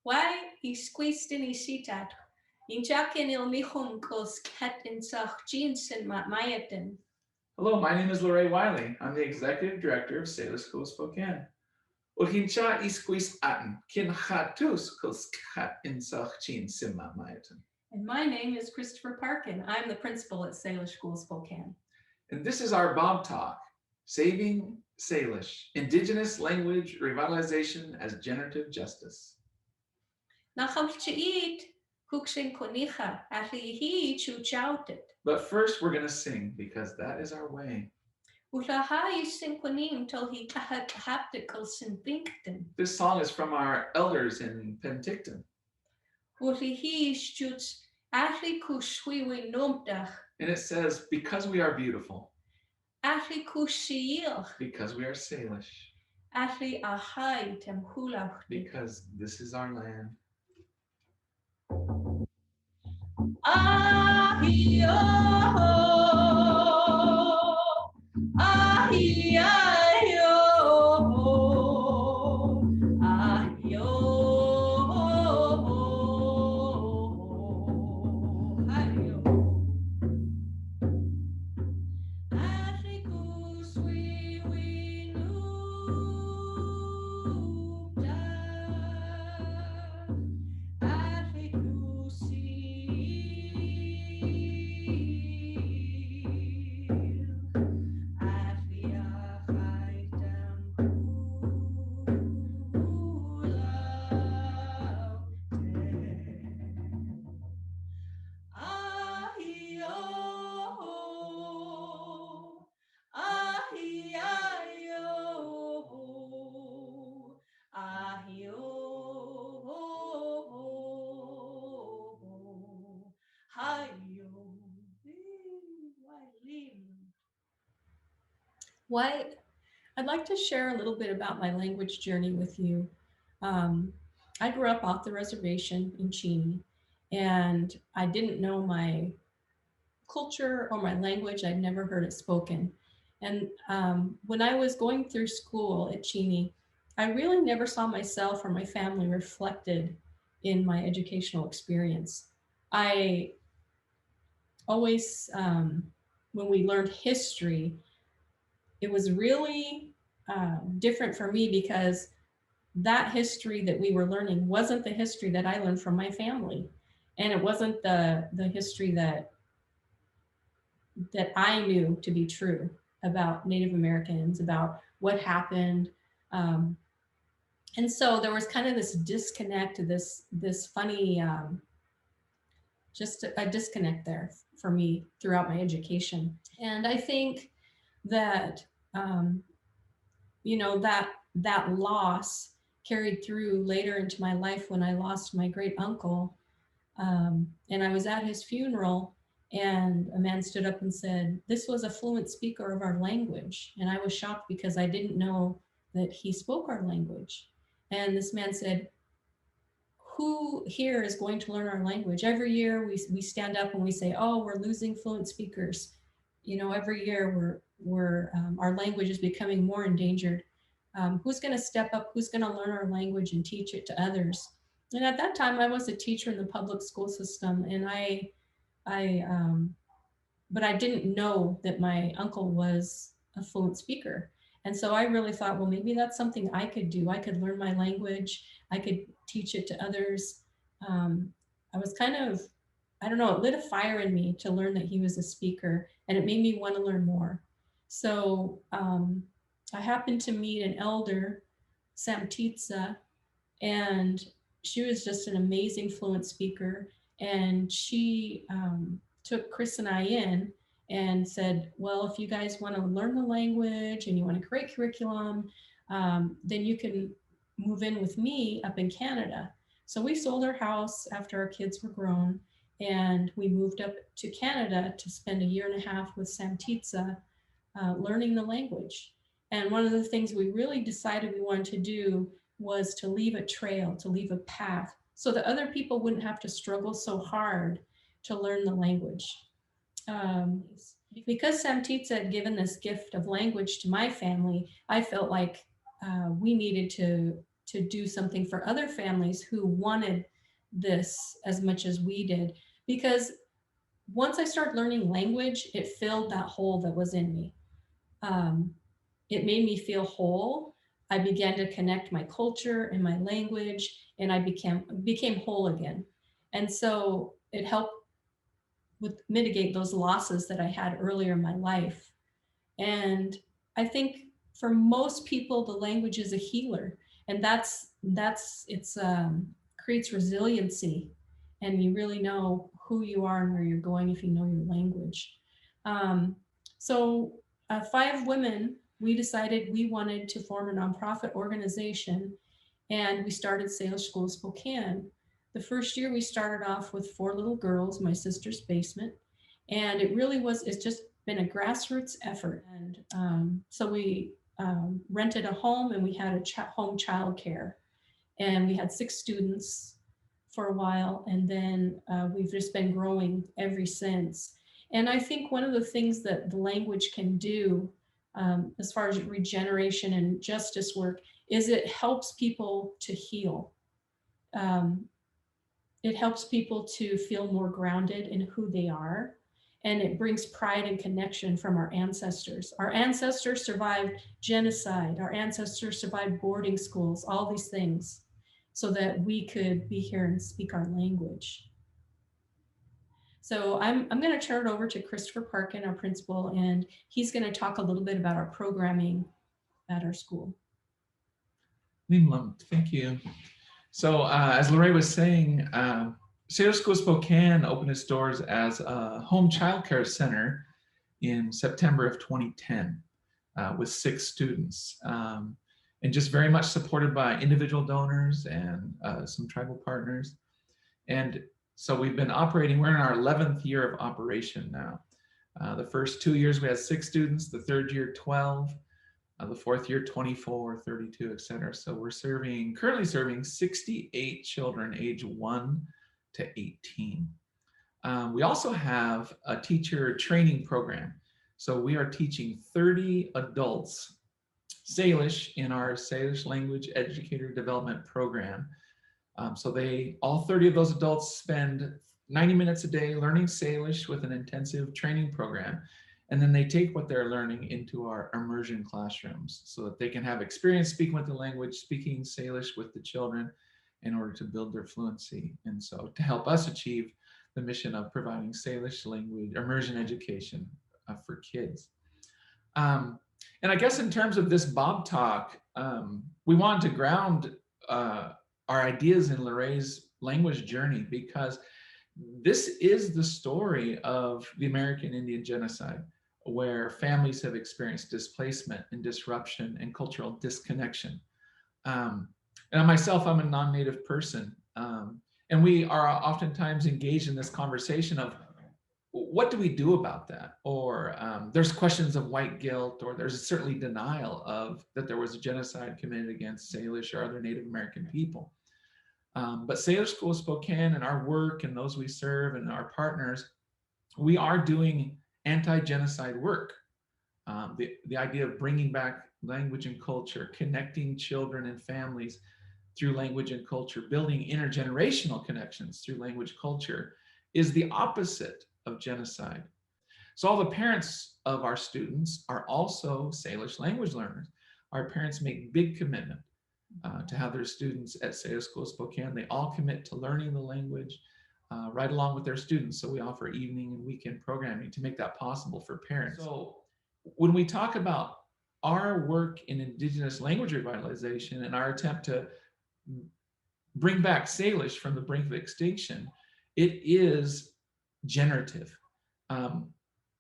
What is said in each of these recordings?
Why is squeezed in isitat? In jacken il michum kos ket in sach jeansen mayaten. Hello, my name is Lorraine Wiley. I'm the Executive Director of Salish School Spokane. Ulhincha isquis aten, kin chatus kos kat insach chin simma mayaten. And my name is Christopher Parkin. I'm the principal at Salish School Spokane. And this is our Bob Talk, Saving Salish, Indigenous Language Revitalization as Generative Justice. Nachal eat kukshin konicha, atli chu choutet. But first, we're going to sing because that is our way. Ulaha is synkonim till he kahat haptical synpinkten. This song is from our elders in Penticton. Ulihi shoots atli kushwiwi nomdach. And it says, because we are beautiful, Atli kushiyil. because we are Salish, Atli ahai tem hulach. because this is our land. Ahio, ahio, ahio, ahio. Afrikus we nupta, Afrikusi. Why, I'd like to share a little bit about my language journey with you. I grew up off the reservation in Cheney, and I didn't know my culture or my language. I'd never heard it spoken. And when I was going through school at Cheney, I really never saw myself or my family reflected in my educational experience. I always, when we learned history, it was really different for me because that history that we were learning wasn't the history that I learned from my family. And it wasn't the history that I knew to be true about Native Americans, about what happened. And so there was kind of this disconnect, this funny, just a disconnect there for me throughout my education. And I think that, that loss carried through later into my life when I lost my great uncle. And I was at his funeral, and a man stood up and said, "This was a fluent speaker of our language." And I was shocked because I didn't know that he spoke our language. And this man said, "Who here is going to learn our language?" Every year we stand up and we say, "Oh, we're losing fluent speakers." Every year our language is becoming more endangered. Who's going to step up? Who's going to learn our language and teach it to others? And at that time, I was a teacher in the public school system, and but I didn't know that my uncle was a fluent speaker. And so I really thought, well, maybe that's something I could do. I could learn my language. I could teach it to others. I was kind of, I don't know, it lit a fire in me to learn that he was a speaker, and it made me want to learn more. So I happened to meet an elder, Samtitsa, and she was just an amazing fluent speaker. And she took Chris and I in and said, well, if you guys want to learn the language and you want to create curriculum, then you can move in with me up in Canada. So we sold our house after our kids were grown, and we moved up to Canada to spend a year and a half with Samtitsa learning the language. And one of the things we really decided we wanted to do was to leave a trail, to leave a path, so that other people wouldn't have to struggle so hard to learn the language. Because Samtitsa had given this gift of language to my family, I felt like we needed to to do something for other families who wanted this as much as we did. Because once I started learning language, it filled that hole that was in me. Um, it made me feel whole. I began to connect my culture and my language, and I became whole again. And so it helped with mitigate those losses that I had earlier in my life. And I think for most people, the language is a healer, and it's creates resiliency, and you really know who you are and where you're going if you know your language. Um, so, 5 women, we decided we wanted to form a nonprofit organization, and we started Salish School Spokane. The first year, we started off with 4 little girls, my sister's basement, and it's just been a grassroots effort. And so we rented a home, and we had a home childcare, and we had 6 students for a while, and then we've just been growing ever since. And I think one of the things that the language can do, as far as regeneration and justice work, is it helps people to heal. Um, it helps people to feel more grounded in who they are. And it brings pride and connection from our ancestors. Our ancestors survived genocide. Our ancestors survived boarding schools, all these things, so that we could be here and speak our language. So I'm going to turn it over to Christopher Parkin, our principal, and he's going to talk a little bit about our programming at our school. Thank you. So as Lorraine was saying, Salish School Spokane opened its doors as a home childcare center in September of 2010 with 6 students, and just very much supported by individual donors and some tribal partners. And so we've been operating, we're in our 11th year of operation now. The first 2 years we had 6 students, the third year 12, the fourth year 24, 32, et cetera. So we're currently serving 68 children age 1 to 18. We also have a teacher training program. So we are teaching 30 adults Salish in our Salish Language Educator Development Program. So all 30 of those adults spend 90 minutes a day learning Salish with an intensive training program. And then they take what they're learning into our immersion classrooms so that they can have experience speaking with the language, speaking Salish with the children in order to build their fluency. And so to help us achieve the mission of providing Salish language immersion education for kids. And I guess in terms of this Bob Talk, we wanted to ground our ideas in Lorraine's language journey, because this is the story of the American Indian genocide, where families have experienced displacement and disruption and cultural disconnection. And myself, I'm a non-native person. And we are oftentimes engaged in this conversation of what do we do about that? Or there's questions of white guilt, or there's certainly denial of that there was a genocide committed against Salish or other Native American people. But Salish School Spokane and our work and those we serve and our partners, we are doing anti-genocide work. The idea of bringing back language and culture, connecting children and families through language and culture, building intergenerational connections through language culture is the opposite of genocide. So all the parents of our students are also Salish language learners. Our parents make big commitment to have their students at Salish School Spokane. They all commit to learning the language right along with their students. So we offer evening and weekend programming to make that possible for parents. So when we talk about our work in Indigenous language revitalization and our attempt to bring back Salish from the brink of extinction, it is generative.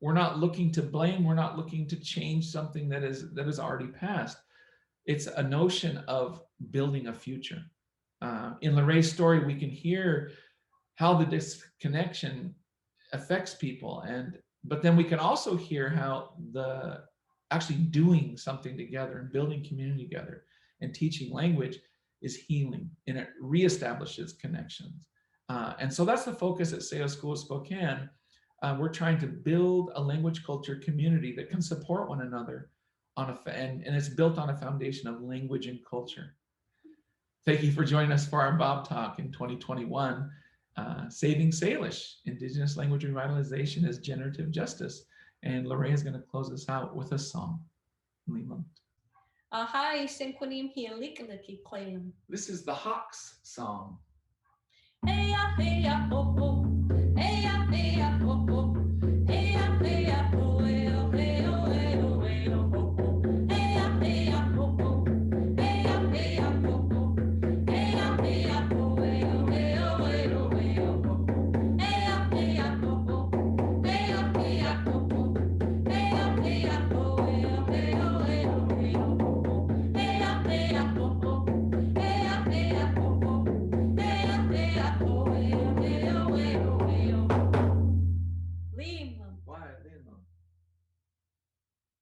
We're not looking to blame. We're not looking to change something that is already passed. It's a notion of building a future. In Lorraine's story, we can hear how the disconnection affects people, but then we can also hear how the actually doing something together and building community together and teaching language is healing, and it reestablishes connections. And so that's the focus at Salish School Spokane. We're trying to build a language culture community that can support one another and it's built on a foundation of language and culture. Thank you for joining us for our Bob Talk in 2021. Saving Salish, Indigenous Language Revitalization is Generative Justice. And Lorraine is going to close us out with a song. Leland. Hi, Sinquanim Hialikaliki Claim. This is the Hawks song. Hey ya, ho, ho.